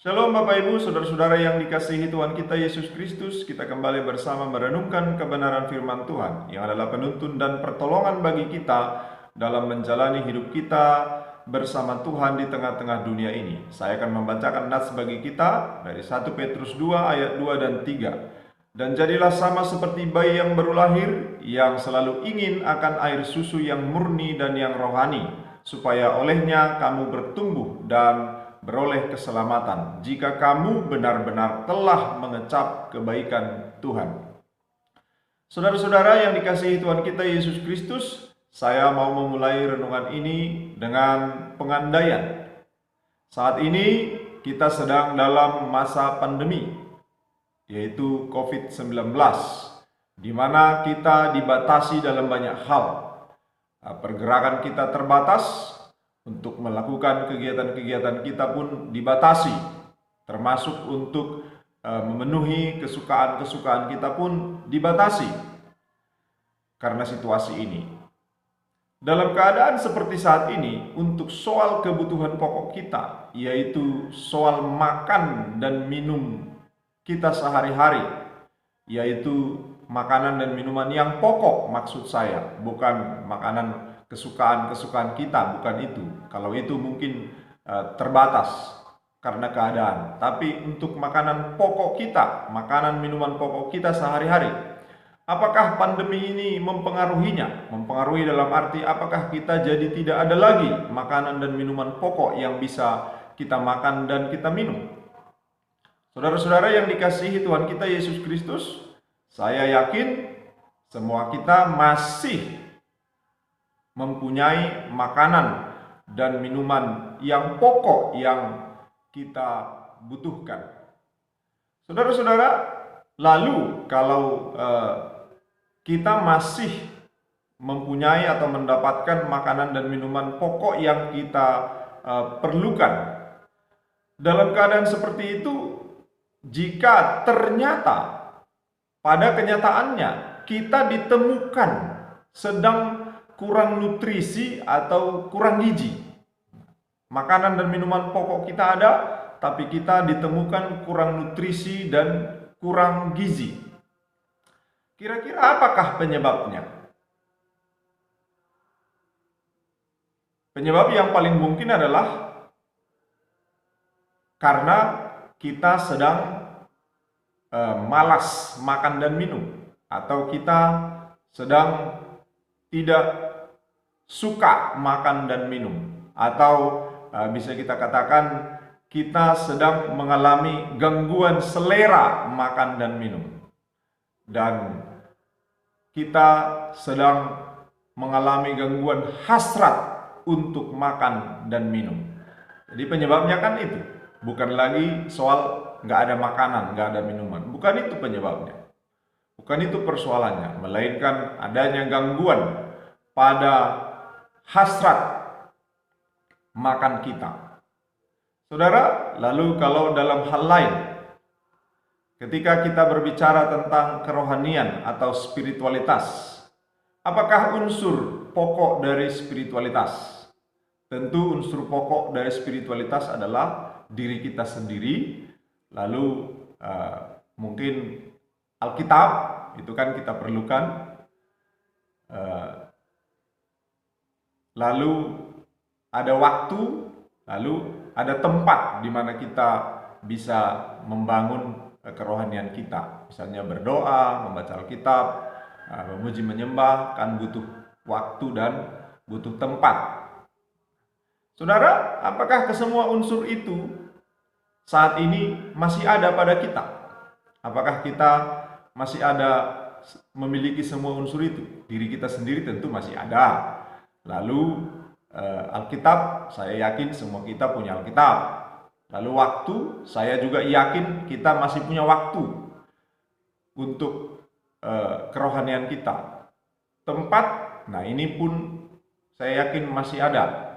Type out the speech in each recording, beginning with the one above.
Shalom Bapak Ibu, Saudara-saudara yang dikasihi Tuhan kita Yesus Kristus. Kita kembali bersama merenungkan kebenaran firman Tuhan yang adalah penuntun dan pertolongan bagi kita dalam menjalani hidup kita bersama Tuhan di tengah-tengah dunia ini. Saya akan membacakan nats bagi kita dari 1 Petrus 2 ayat 2 dan 3. Dan jadilah sama seperti bayi yang baru lahir, yang selalu ingin akan air susu yang murni dan yang rohani, supaya olehnya kamu bertumbuh dan beroleh keselamatan, jika kamu benar-benar telah mengecap kebaikan Tuhan. Saudara-saudara yang dikasihi Tuhan kita Yesus Kristus, saya mau memulai renungan ini dengan pengandaian. Saat ini kita sedang dalam masa pandemi, yaitu COVID-19, di mana kita dibatasi dalam banyak hal. Pergerakan kita terbatas, untuk melakukan kegiatan-kegiatan kita pun dibatasi, termasuk untuk memenuhi kesukaan-kesukaan kita pun dibatasi karena situasi ini. Dalam keadaan seperti saat ini, untuk soal kebutuhan pokok kita, yaitu soal makan dan minum kita sehari-hari, yaitu makanan dan minuman yang pokok, maksud saya, bukan makanan kesukaan-kesukaan kita, bukan itu. Kalau itu mungkin terbatas karena keadaan. Tapi untuk makanan pokok kita, makanan minuman pokok kita sehari-hari, apakah pandemi ini mempengaruhinya? Mempengaruhi dalam arti apakah kita jadi tidak ada lagi makanan dan minuman pokok yang bisa kita makan dan kita minum? Saudara-saudara yang dikasihi Tuhan kita Yesus Kristus, saya yakin semua kita masih mempunyai makanan dan minuman yang pokok yang kita butuhkan. Saudara-saudara, lalu kalau kita masih mempunyai atau mendapatkan makanan dan minuman pokok yang kita perlukan, dalam keadaan seperti itu, jika ternyata pada kenyataannya kita ditemukan sedang kurang nutrisi atau kurang gizi, makanan dan minuman pokok kita ada, tapi kita ditemukan kurang nutrisi dan kurang gizi. Kira-kira apakah penyebabnya? Penyebab yang paling mungkin adalah karena kita sedang malas makan dan minum, atau kita sedang tidak suka makan dan minum, atau bisa kita katakan kita sedang mengalami gangguan selera makan dan minum, dan kita sedang mengalami gangguan hasrat untuk makan dan minum. Jadi penyebabnya kan itu, bukan lagi soal nggak ada makanan, nggak ada minuman, bukan itu penyebabnya, bukan itu persoalannya, melainkan adanya gangguan pada hasrat makan kita. Saudara, lalu kalau dalam hal lain, ketika kita berbicara tentang kerohanian atau spiritualitas, apakah unsur pokok dari spiritualitas? Tentu unsur pokok dari spiritualitas adalah diri kita sendiri, lalu mungkin Alkitab, itu kan kita perlukan, lalu ada waktu, lalu ada tempat di mana kita bisa membangun kerohanian kita. Misalnya berdoa, membaca Alkitab, memuji menyembah, kan butuh waktu dan butuh tempat. Saudara, apakah kesemua unsur itu saat ini masih ada pada kita? Apakah kita masih ada memiliki semua unsur itu? Diri kita sendiri tentu masih ada. Lalu Alkitab, saya yakin semua kita punya Alkitab. Lalu waktu, saya juga yakin kita masih punya waktu untuk kerohanian kita. Tempat, nah ini pun saya yakin masih ada,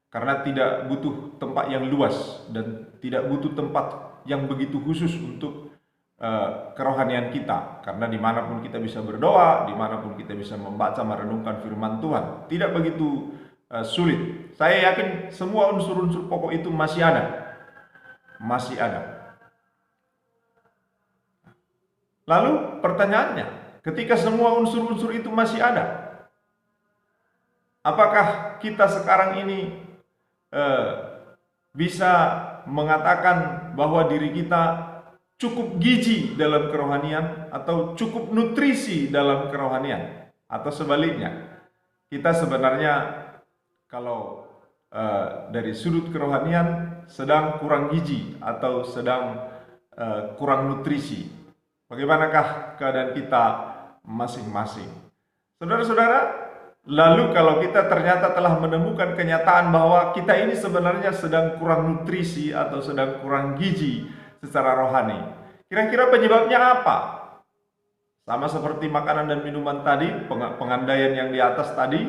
karena tidak butuh tempat yang luas dan tidak butuh tempat yang begitu khusus untuk kerohanian kita, karena dimanapun kita bisa berdoa, dimanapun kita bisa membaca merenungkan firman Tuhan, tidak begitu sulit. Saya yakin semua unsur-unsur pokok itu masih ada. masih ada. Lalu pertanyaannya, ketika semua unsur-unsur itu masih ada, apakah kita sekarang ini bisa mengatakan bahwa diri kita cukup gizi dalam kerohanian atau cukup nutrisi dalam kerohanian? Atau sebaliknya, kita sebenarnya kalau dari sudut kerohanian sedang kurang gizi atau sedang kurang nutrisi. Bagaimanakah keadaan kita masing-masing? Saudara-saudara, lalu kalau kita ternyata telah menemukan kenyataan bahwa kita ini sebenarnya sedang kurang nutrisi atau sedang kurang gizi secara rohani, kira-kira penyebabnya apa? Sama seperti makanan dan minuman tadi, pengandaian yang di atas tadi.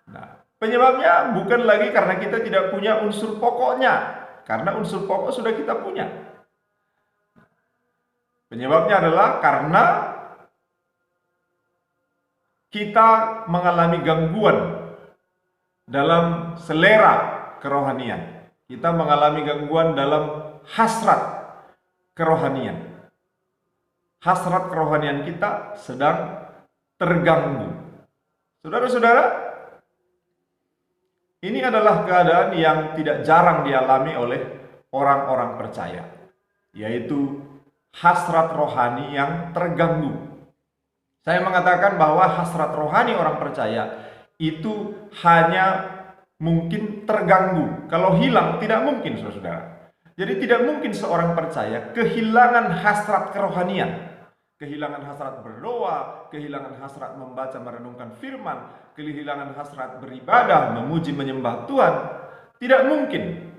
Nah, penyebabnya bukan lagi karena kita tidak punya unsur pokoknya, karena unsur pokok sudah kita punya. Penyebabnya adalah karena kita mengalami gangguan dalam selera kerohanian. Kita mengalami gangguan dalam hasrat kerohanian. Hasrat kerohanian kita sedang terganggu. Saudara-saudara, ini adalah keadaan yang tidak jarang dialami oleh orang-orang percaya, yaitu hasrat rohani yang terganggu. Saya mengatakan bahwa hasrat rohani orang percaya itu hanya mungkin terganggu. Kalau hilang tidak mungkin, saudara. Jadi tidak mungkin seorang percaya kehilangan hasrat kerohanian. Kehilangan hasrat berdoa, kehilangan hasrat membaca merenungkan firman, kehilangan hasrat beribadah, memuji menyembah Tuhan. Tidak mungkin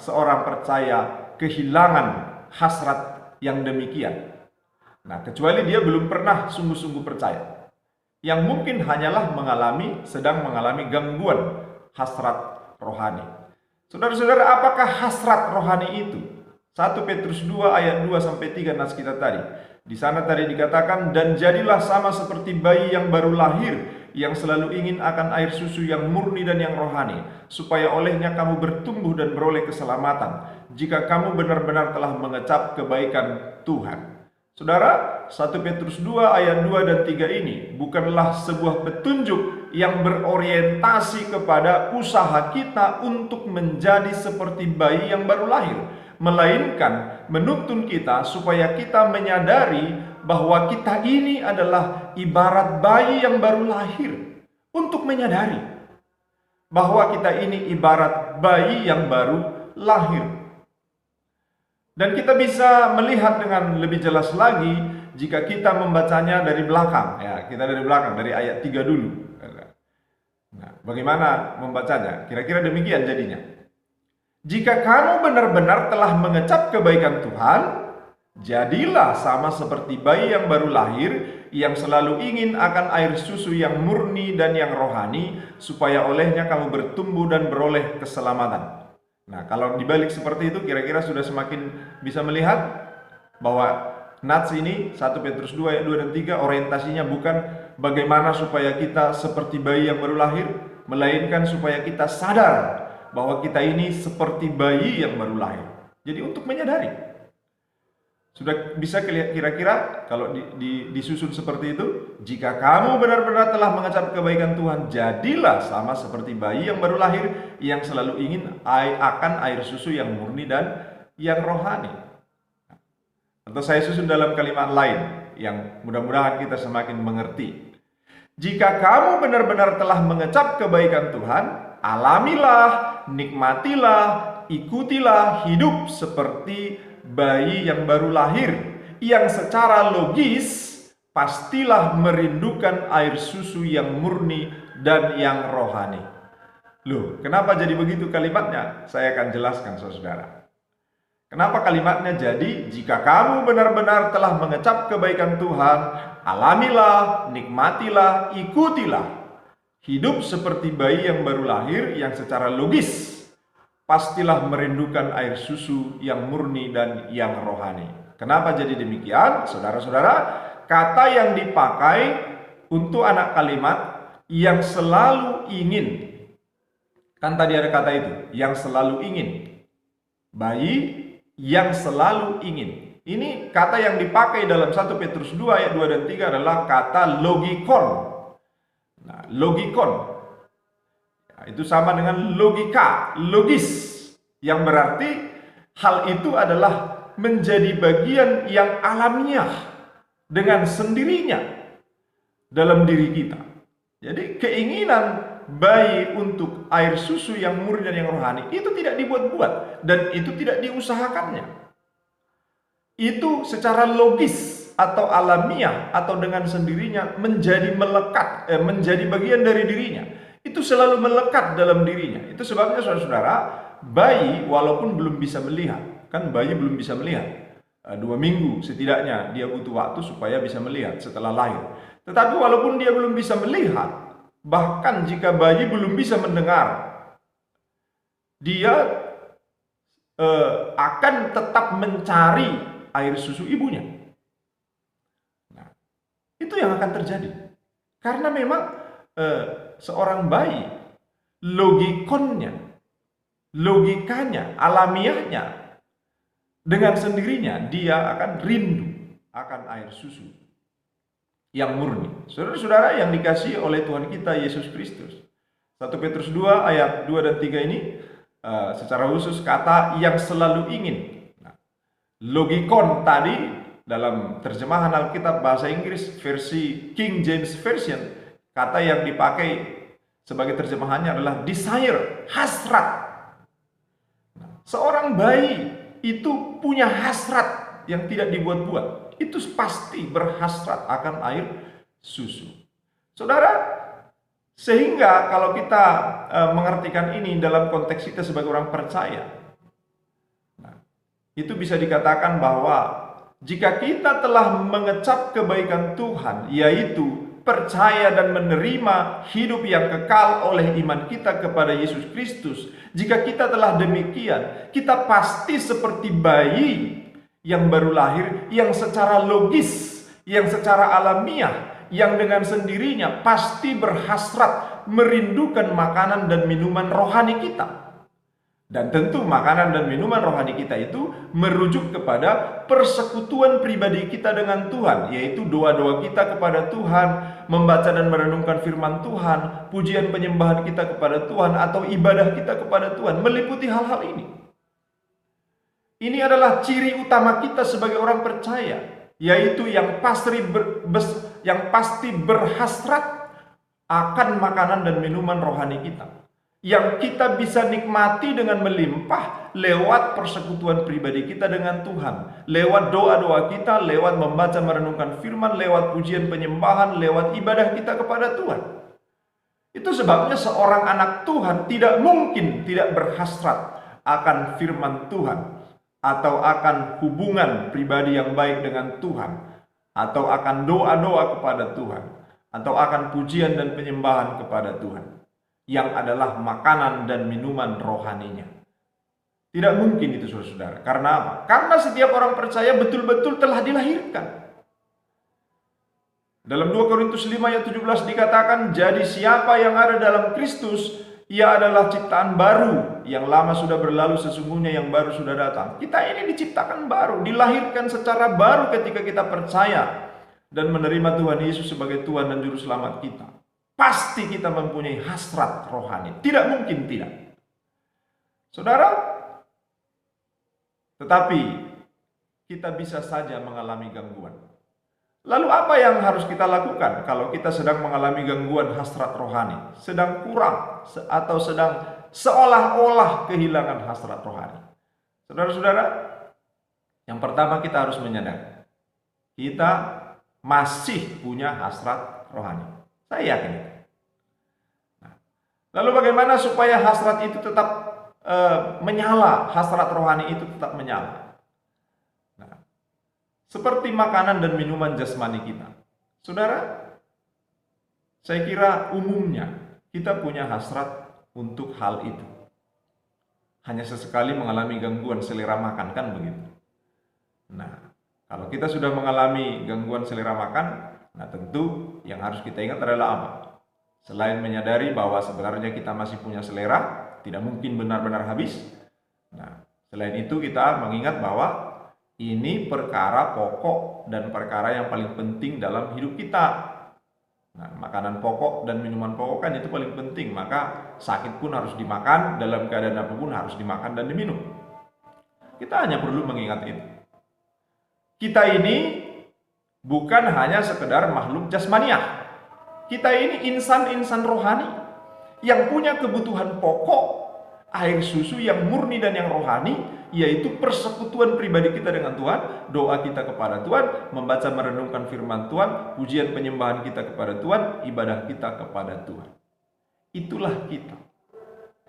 seorang percaya kehilangan hasrat yang demikian. Nah, kecuali dia belum pernah sungguh-sungguh percaya. Yang mungkin hanyalah sedang mengalami gangguan hasrat rohani. Saudara-saudara, apakah hasrat rohani itu? 1 Petrus 2 ayat 2-3 nas kita tadi. Di sana tadi dikatakan, dan jadilah sama seperti bayi yang baru lahir, yang selalu ingin akan air susu yang murni dan yang rohani, supaya olehnya kamu bertumbuh dan beroleh keselamatan, jika kamu benar-benar telah mengecap kebaikan Tuhan. Saudara, 1 Petrus 2 ayat 2 dan 3 ini bukanlah sebuah petunjuk yang berorientasi kepada usaha kita untuk menjadi seperti bayi yang baru lahir, melainkan menuntun kita supaya kita menyadari bahwa kita ini adalah ibarat bayi yang baru lahir. Untuk menyadari bahwa kita ini ibarat bayi yang baru lahir. Dan kita bisa melihat dengan lebih jelas lagi jika kita membacanya dari belakang. Ya, kita dari belakang, dari ayat 3 dulu. Nah, bagaimana membacanya? Kira-kira demikian jadinya. Jika kamu benar-benar telah mengecap kebaikan Tuhan, jadilah sama seperti bayi yang baru lahir, yang selalu ingin akan air susu yang murni dan yang rohani, supaya olehnya kamu bertumbuh dan beroleh keselamatan. Nah, kalau dibalik seperti itu, kira-kira sudah semakin bisa melihat bahwa nats ini 1 Petrus 2 ayat 2 dan 3 orientasinya bukan bagaimana supaya kita seperti bayi yang baru lahir, melainkan supaya kita sadar bahwa kita ini seperti bayi yang baru lahir. Jadi untuk menyadari. Sudah bisa kira-kira kalau disusun seperti itu, jika kamu benar-benar telah mengecap kebaikan Tuhan, jadilah sama seperti bayi yang baru lahir, yang selalu ingin akan air susu yang murni dan yang rohani. Atau saya susun dalam kalimat lain yang mudah-mudahan kita semakin mengerti. Jika kamu benar-benar telah mengecap kebaikan Tuhan, alamilah, nikmatilah, ikutilah hidup seperti bayi yang baru lahir, yang secara logis pastilah merindukan air susu yang murni dan yang rohani. Loh, kenapa jadi begitu kalimatnya? Saya akan jelaskan, saudara. Kenapa kalimatnya jadi, jika kamu benar-benar telah mengecap kebaikan Tuhan, alamilah, nikmatilah, ikutilah hidup seperti bayi yang baru lahir, yang secara logis pastilah merindukan air susu yang murni dan yang rohani. Kenapa jadi demikian? Saudara-saudara, kata yang dipakai untuk anak kalimat yang selalu ingin. Kan tadi ada kata itu, yang selalu ingin. Bayi yang selalu ingin. Ini kata yang dipakai dalam 1 Petrus 2 ayat 2 dan 3 adalah kata logikon. Nah, logikon. Nah, itu sama dengan logika, logis. Yang berarti hal itu adalah menjadi bagian yang alamiah dengan sendirinya dalam diri kita. Jadi keinginan bayi untuk air susu yang murni dan yang rohani itu tidak dibuat-buat dan itu tidak diusahakannya. Itu secara logis atau alamiah atau dengan sendirinya menjadi melekat, menjadi bagian dari dirinya. Itu selalu melekat dalam dirinya. Itu sebabnya saudara-saudara, bayi walaupun belum bisa melihat, kan bayi belum bisa melihat, 2 minggu setidaknya dia butuh waktu supaya bisa melihat setelah lahir. Tetapi walaupun dia belum bisa melihat, bahkan jika bayi belum bisa mendengar, dia akan tetap mencari air susu ibunya. Nah, itu yang akan terjadi. Karena memang seorang bayi, logikanya, alamiahnya, dengan sendirinya dia akan rindu akan air susu yang murni. Saudara-saudara yang dikasihi oleh Tuhan kita Yesus Kristus, 1 Petrus 2 ayat 2 dan 3 ini secara khusus kata yang selalu ingin. Nah, logikon tadi dalam terjemahan Alkitab bahasa Inggris versi King James Version, kata yang dipakai sebagai terjemahannya adalah desire, hasrat. Nah, seorang bayi itu punya hasrat yang tidak dibuat-buat. Itu pasti berhasrat akan air susu. Saudara, sehingga kalau kita mengartikan ini dalam konteks kita sebagai orang percaya, nah, itu bisa dikatakan bahwa jika kita telah mengecap kebaikan Tuhan, yaitu percaya dan menerima hidup yang kekal oleh iman kita kepada Yesus Kristus, jika kita telah demikian, kita pasti seperti bayi yang baru lahir, yang secara logis, yang secara alamiah, yang dengan sendirinya pasti berhasrat merindukan makanan dan minuman rohani kita. Dan tentu makanan dan minuman rohani kita itu merujuk kepada persekutuan pribadi kita dengan Tuhan, yaitu doa-doa kita kepada Tuhan, membaca dan merenungkan firman Tuhan, pujian penyembahan kita kepada Tuhan, atau ibadah kita kepada Tuhan, meliputi hal-hal ini. Ini adalah ciri utama kita sebagai orang percaya, yaitu yang pasti berhasrat akan makanan dan minuman rohani kita, yang kita bisa nikmati dengan melimpah lewat persekutuan pribadi kita dengan Tuhan, lewat doa-doa kita, lewat membaca merenungkan firman, lewat pujian penyembahan, lewat ibadah kita kepada Tuhan. Itu sebabnya seorang anak Tuhan tidak mungkin tidak berhasrat akan firman Tuhan, atau akan hubungan pribadi yang baik dengan Tuhan, atau akan doa-doa kepada Tuhan, atau akan pujian dan penyembahan kepada Tuhan, yang adalah makanan dan minuman rohaninya. Tidak mungkin itu, saudara-saudara. Karena apa? Karena setiap orang percaya betul-betul telah dilahirkan. Dalam 2 Korintus 5 ayat 17 dikatakan, jadi siapa yang ada dalam Kristus, ia adalah ciptaan baru, yang lama sudah berlalu, sesungguhnya yang baru sudah datang. Kita ini diciptakan baru, dilahirkan secara baru ketika kita percaya dan menerima Tuhan Yesus sebagai Tuhan dan Juru Selamat kita. Pasti kita mempunyai hasrat rohani, tidak mungkin tidak. Saudara, tetapi kita bisa saja mengalami gangguan. Lalu apa yang harus kita lakukan kalau kita sedang mengalami gangguan hasrat rohani, sedang kurang atau sedang seolah-olah kehilangan hasrat rohani? Saudara-saudara, yang pertama kita harus menyadari kita masih punya hasrat rohani. Saya yakin. Nah, lalu bagaimana supaya hasrat itu tetap menyala, hasrat rohani itu tetap menyala? Seperti makanan dan minuman jasmani kita. Saudara, saya kira umumnya kita punya hasrat untuk hal itu. Hanya sesekali mengalami gangguan selera makan, kan begitu? Nah, kalau kita sudah mengalami gangguan selera makan, nah tentu yang harus kita ingat adalah apa? Selain menyadari bahwa sebenarnya kita masih punya selera, tidak mungkin benar-benar habis. Nah, Selain itu kita mengingat bahwa ini perkara pokok dan perkara yang paling penting dalam hidup kita. Nah, makanan pokok dan minuman pokok kan itu paling penting, maka sakit pun harus dimakan, dalam keadaan apapun harus dimakan dan diminum. Kita hanya perlu mengingat itu. Kita ini bukan hanya sekedar makhluk jasmaniah. Kita ini insan-insan rohani yang punya kebutuhan pokok, air susu yang murni dan yang rohani, yaitu persekutuan pribadi kita dengan Tuhan, doa kita kepada Tuhan, membaca merenungkan firman Tuhan, pujian penyembahan kita kepada Tuhan, ibadah kita kepada Tuhan. Itulah kita.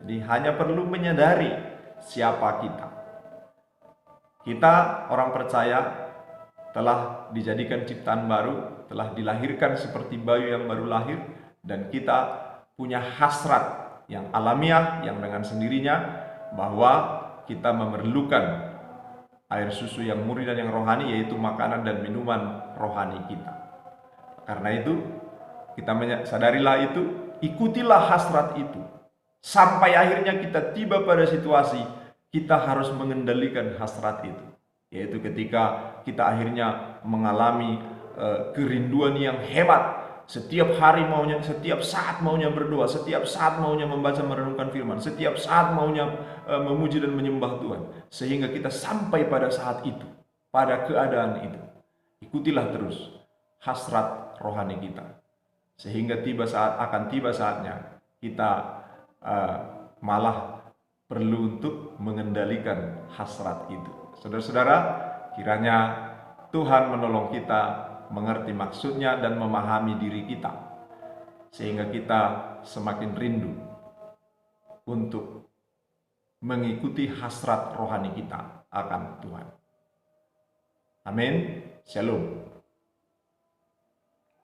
Jadi hanya perlu menyadari siapa kita. Kita orang percaya telah dijadikan ciptaan baru, telah dilahirkan seperti bayi yang baru lahir, dan kita punya hasrat yang alamiah, yang dengan sendirinya bahwa kita memerlukan air susu yang murni dan yang rohani, yaitu makanan dan minuman rohani kita. Karena itu, kita sadarilah itu, ikutilah hasrat itu. Sampai akhirnya kita tiba pada situasi, kita harus mengendalikan hasrat itu. Yaitu ketika kita akhirnya mengalami kerinduan yang hebat, setiap hari maunya, setiap saat maunya berdoa, setiap saat maunya membaca merenungkan firman, setiap saat maunya memuji dan menyembah Tuhan, sehingga kita sampai pada saat itu, pada keadaan itu. Ikutilah terus hasrat rohani kita, sehingga akan tiba saatnya kita malah perlu untuk mengendalikan hasrat itu. Saudara-saudara, kiranya Tuhan menolong kita mengerti maksudnya dan memahami diri kita, sehingga kita semakin rindu untuk mengikuti hasrat rohani kita akan Tuhan. Amin. Shalom.